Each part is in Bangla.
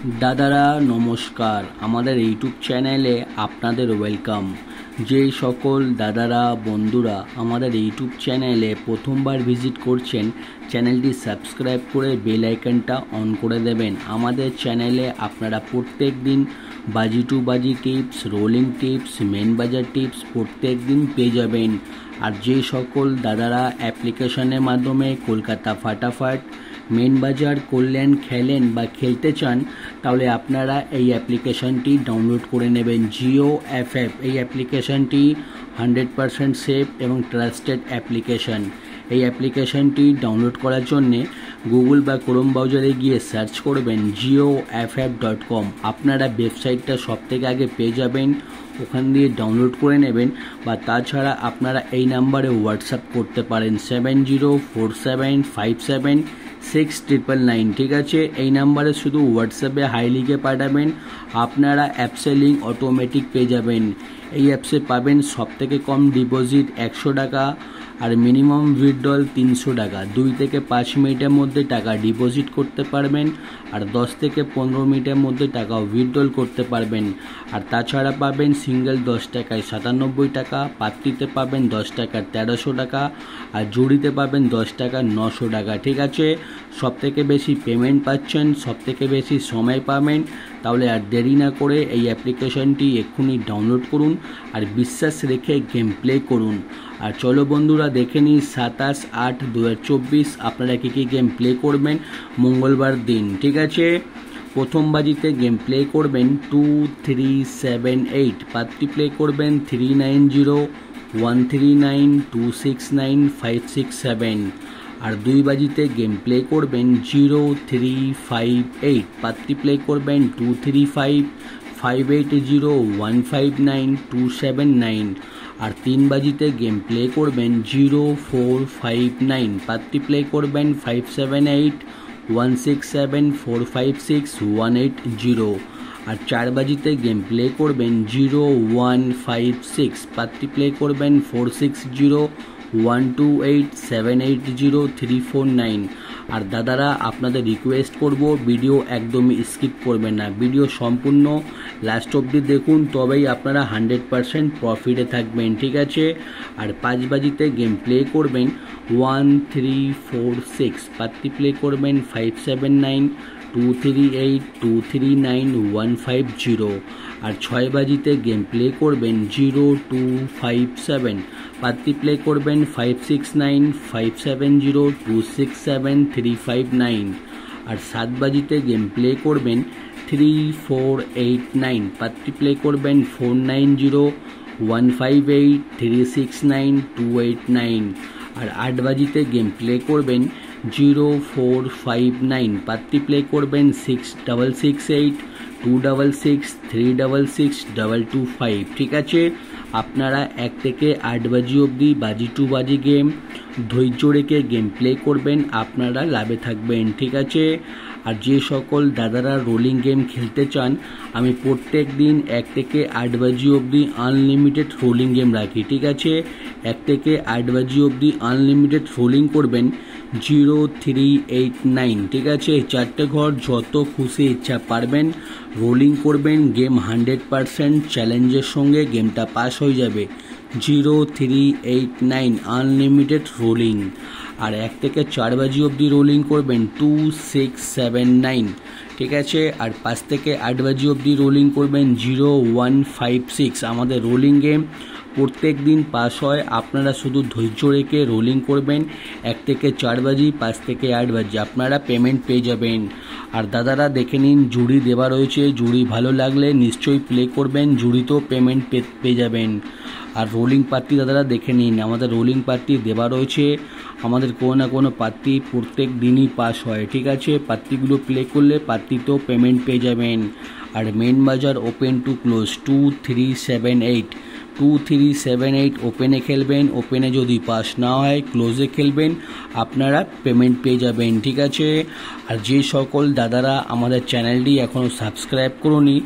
दादारा नमस्कार आमादेर यूट्यूब चैनेले आपनादेर वेलकाम। जे सकल दादारा बंधुरा आमादेर यूट्यूब चैनेले प्रथमबार भिजिट करछेन चैनलटी सबस्क्राइब करे बेल आइकनटा अन करे देवें। आमादेर चैनेले आपनारा प्रत्येक दिन बाजी टू बाजी टिप्स, रोलिंग टिप्स, मेन बाजार टिप्स प्रत्येक दिन पेये जाबेन। और जे सकल दादारा एप्लीकेशनेर माध्यमे कलकाता फाटाफाट मेन बाजार कल्याण खेलें बा खेलते चान ताहले आपनारा এই অ্যাপ্লিকেশনটি डाउनलोड করে নেবেন। জিও এফএফ এই অ্যাপ্লিকেশনটি 100% সেফ এবং ট্রাস্টেড অ্যাপ্লিকেশন। এই অ্যাপ্লিকেশনটি ডাউনলোড করার জন্য গুগল বা ক্রোম ব্রাউজারে গিয়ে সার্চ করবেন geoff.com। আপনারা ওয়েবসাইটটা সবথেকে আগে পেয়ে যাবেন, ওখান দিয়ে ডাউনলোড করে নেবেন। বা তাছাড়া আপনারা এই নাম্বারে হোয়াটসঅ্যাপ করতে পারেন 7047576999। ঠিক আছে, এই নাম্বারে শুধু হোয়াটসঅ্যাপে হাই লিখে পাঠাবেন, আপনারা অ্যাপসের লিঙ্ক অটোমেটিক পেয়ে যাবেন। এই অ্যাপসে পাবেন সবথেকে কম ডিপোজিট 100 টাকা আর মিনিমাম উইথড্রল 300 টাকা। 2 থেকে 5 মিনিটের মধ্যে টাকা ডিপোজিট করতে পারবেন আর 10 থেকে 15 মিনিটের মধ্যে টাকা উইথড্রল করতে পারবেন। আর তাছাড়া পাবেন সিঙ্গেল 10 টাকায় 97 টাকা, পাত্রিতে পাবেন 10 টাকার 1300 টাকা আর জুড়িতে পাবেন 10 টাকার 900 টাকা। ঠিক আছে, সবথেকে বেশি পেমেন্ট পাচ্ছেন, সবথেকে বেশি সময় পাবেন। তাহলে আর দেরি না করে এই অ্যাপ্লিকেশনটি এক্ষুনি ডাউনলোড করুন আর বিশ্বাস রেখে গেম প্লে করুন। আর চলো বন্ধুরা দেখে নিই 27/8/2024 আপনারা কী কী গেম প্লে করবেন মঙ্গলবার দিন। ঠিক আছে, প্রথম বাজিতে গেম প্লে করবেন 2378, পাত্রী প্লে করবেন 390139269567। আর 2 বাজিতে গেম প্লে করবেন 0358, পাত্রী প্লে করবেন 235580159279। আর 3 বাজিতে গেম প্লে করবেন 0459, পাত্রী প্লে করবেন 578167456180। আর 4 বাজিতে গেম প্লে করবেন 0156, পাত্রী প্লে করবেন 460128780349। আর দাদারা আপনাদের রিকোয়েস্ট করব ভিডিও একদমই স্কিপ করবেন না, ভিডিও সম্পূর্ণ লাস্ট অবধি দেখুন, তবেই আপনারা 100% প্রফিটে থাকবেন। ঠিক আছে, আর 5 বাজিতে গেম প্লে করবেন 1346, পাত্রী প্লে করবেন 579238239150। আর 6 বাজিতে গেম প্লে করবেন 0257, পাত্রী প্লে করবেন 569570267359। আর 7 বাজিতে গেম প্লে করবেন 3489, পাত্রী প্লে করবেন 490158369289। আর 8 বাজিতে গেম প্লে করবেন 0459, পাত্রী প্লে করবেন 66682663662225। ঠিক আছে, আপনারা 1 থেকে 8 বাজি অবধি বাজি টু বাজি গেম ধৈর্য রেখে গেম প্লে করবেন, আপনারা লাভে থাকবেন। ঠিক আছে, আর যে সকল দাদারা রোলিং গেম খেলতে চান আমি প্রত্যেক দিন 1 থেকে 8 বাজি অবধি আনলিমিটেড রোলিং গেম রাখি। ঠিক আছে, 1 থেকে 8 বাজি অবধি আনলিমিটেড রোলিং করবেন 0389। ঠিক আছে, 4টে ঘর যত খুশি ইচ্ছা পারবেন রোলিং করবেন, গেম 100% চ্যালেঞ্জের সঙ্গে গেমটা পাস হয়ে যাবে। 0389 আনলিমিটেড রোলিং। আর 1 থেকে 4 বাজি অবধি রোলিং করবেন 2679। ঠিক আছে, আর 5 থেকে 8 বাজি অবধি রোলিং করবেন 0156। আমাদের রোলিং গেম প্রত্যেক দিন পাস হয়, আপনারা শুধু ধৈর্য রেখে রোলিং করবেন। 1 থেকে 4 বাজি, 5 থেকে 8 বাজি আপনারা পেমেন্ট পেয়ে যাবেন। আর দাদারা দেখে নিন জুড়ি দেওয়া রয়েছে, জুড়ি ভালো লাগলে নিশ্চয়ই প্লে করবেন, জুড়িতেও পেমেন্ট পেয়ে যাবেন। আর রোলিং পার্টি দাদারা দেখে নিন, আমাদের রোলিং পার্টি দেওয়া রয়েছে, আমাদের কোনো না কোনো পার্টি প্রত্যেক দিনই পাস হয়। ঠিক আছে, পার্টিগুলো প্লে করলে পার্টিতেও পেমেন্ট পেয়ে যাবেন। আর মেন বাজার ওপেন টু ক্লোজ 2378 ওপেনে খেলবেন, ওপেনে যদি পাস না হয় ক্লোজে খেলবেন, আপনারা পেমেন্ট পেয়ে যাবেন। ঠিক আছে, আর যে সকল দাদারা আমাদের চ্যানেলটি এখনও সাবস্ক্রাইব করুনি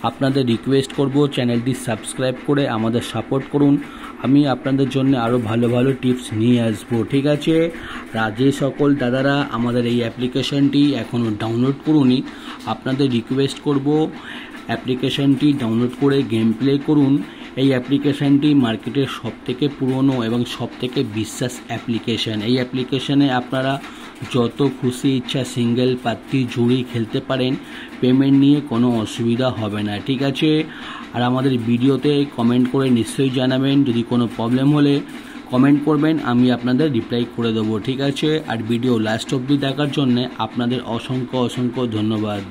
আপনাদের রিকোয়েস্ট করব চ্যানেলটি সাবস্ক্রাইব করে আমাদের সাপোর্ট করুন। আমি আপনাদের জন্য আরও ভালো ভালো টিপস নিয়ে আসবো, ঠিক আছে। আর যে সকল দাদারা আমাদের এই অ্যাপ্লিকেশনটি এখনও ডাউনলোড করুনি, আপনাদের রিকোয়েস্ট করব অ্যাপ্লিকেশনটি ডাউনলোড করে গেম প্লে করুন। এই অ্যাপ্লিকেশনটি মার্কেটের সবথেকে পুরনো এবং সবথেকে বিশ্বাস অ্যাপ্লিকেশন। এই অ্যাপ্লিকেশনে আপনারা যত খুশি ইচ্ছা সিঙ্গেল পাত্তি জুড়ি খেলতে পারেন, পেমেন্ট নিয়ে কোনো অসুবিধা হবে না, ঠিক আছে। আর আমাদের ভিডিওতে কমেন্ট করে নিশ্চয়ই জানাবেন, যদি কোনো প্রবলেম হলে কমেন্ট করবেন, আমি আপনাদের রিপ্লাই করে দেবো, ঠিক আছে। আর ভিডিও লাস্ট অবধি দেখার জন্য আপনাদের অসংখ্য অসংখ্য ধন্যবাদ।